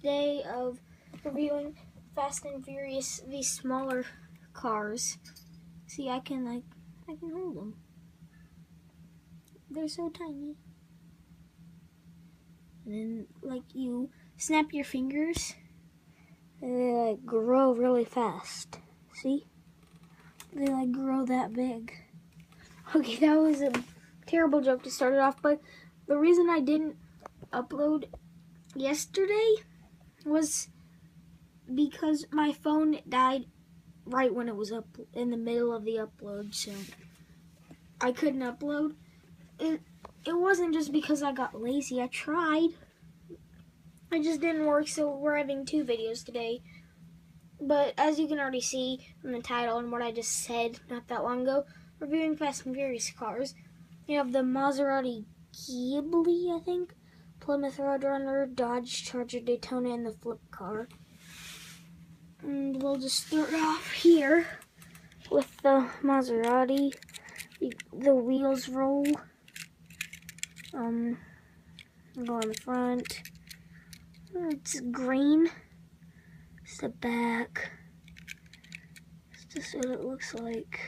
day of reviewing Fast and Furious, these smaller cars. See, I can hold them. They're so tiny. And then, you snap your fingers, and they, grow really fast. See? They, grow that big. Okay, that was a terrible joke to start it off, but the reason I didn't upload yesterday was because my phone died right when it was up in the middle of the upload, so I couldn't upload. It wasn't just because I got lazy. I tried. It just didn't work, so we're having 2 videos today. But as you can already see from the title and what I just said not that long ago, reviewing Fast and Furious cars. You have the Maserati Ghibli, I think, Plymouth Roadrunner, Dodge Charger Daytona, and the flip car. And we'll just start off here with the Maserati. The wheels roll. Go on the front. It's green. It's the back. It's just what it looks like.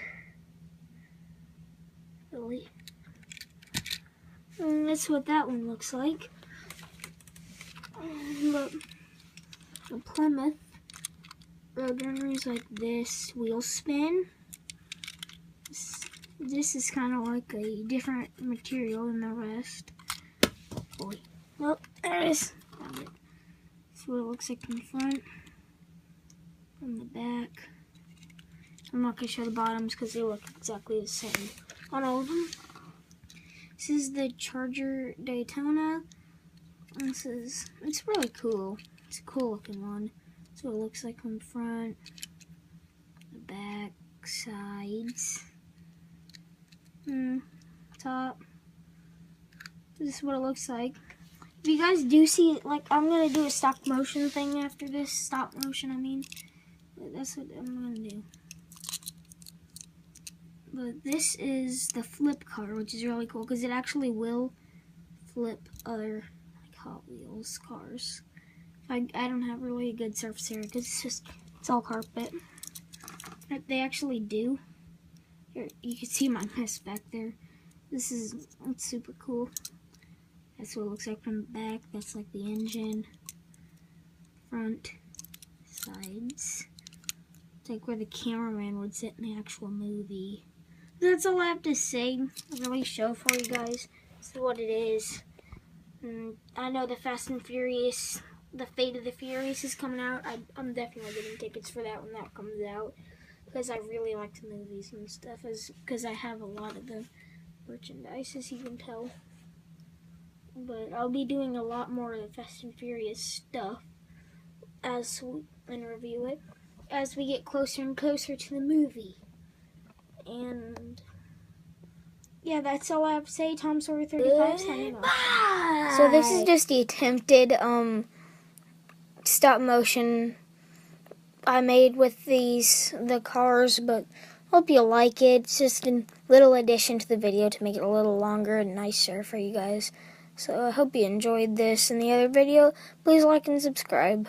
Really. And that's what that one looks like. Look, the Plymouth Roadrunner is like this. Wheel spin. This is kind of like a different material than the rest. Boy. Oh, there it is. Found it. That's what it looks like in the front. From the back. I'm not going to show the bottoms because they look exactly the same on all of them. This is the Charger Daytona. It's really cool. It's a cool looking one. That's what it looks like on the front, the back, sides, top. This is what it looks like. If you guys do see, I'm going to do a stop motion thing after this. Stop motion, I mean. That's what I'm going to do. But this is the flip car, which is really cool because it actually will flip other Hot Wheels cars. I don't have really a good surface area because it's all carpet. But they actually do. Here, you can see my mess back there. It's super cool. That's what it looks like from the back. That's like the engine, front, sides. It's like where the cameraman would sit in the actual movie. That's all I have to say. Really show for you guys. This is what it is. I know the Fast and Furious, the Fate of the Furious is coming out. I'm definitely getting tickets for that when that comes out because I really like the movies and stuff. Because I have a lot of the merchandise, as you can tell. But I'll be doing a lot more of the Fast and Furious stuff and review it as we get closer and closer to the movie. And yeah, that's all I have to say. Tom Sawyer 35 signing off. So this is just the attempted stop motion I made with the cars, but hope you like it. It's just a little addition to the video to make it a little longer and nicer for you guys. So I hope you enjoyed this and the other video. Please like and subscribe.